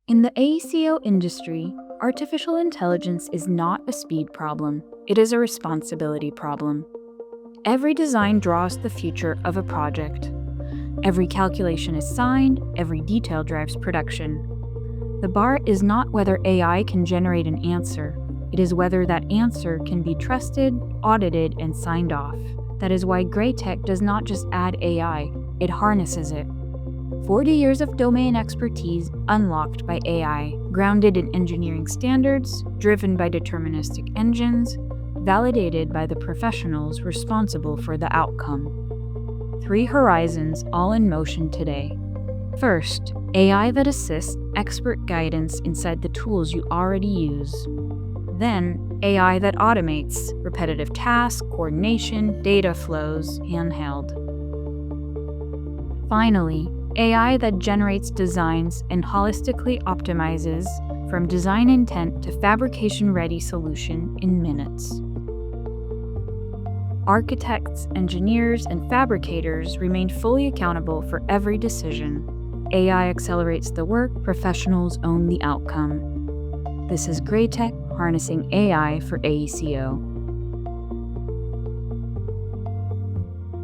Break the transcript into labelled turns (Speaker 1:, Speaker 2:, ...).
Speaker 1: In the AECO industry, artificial intelligence is not a speed problem, it is a responsibility problem. Every design draws the future of a project. Every calculation is signed, every detail drives production. The bar is not whether AI can generate an answer, it is whether that answer can be trusted, audited, and signed off. That is why Graitec does not just add AI, it harnesses it. 40 years of domain expertise unlocked by AI, grounded in engineering standards, driven by deterministic engines, validated by the professionals responsible for the outcome. 3 horizons all in motion today. First, AI that assists expert guidance inside the tools you already use. Then, AI that automates repetitive tasks, coordination, data flows, handheld. Finally, AI that generates designs and holistically optimizes from design intent to fabrication-ready solution in minutes. Architects, engineers, and fabricators remain fully accountable for every decision. AI accelerates the work, professionals own the outcome. This is Graitec, harnessing AI for AECO.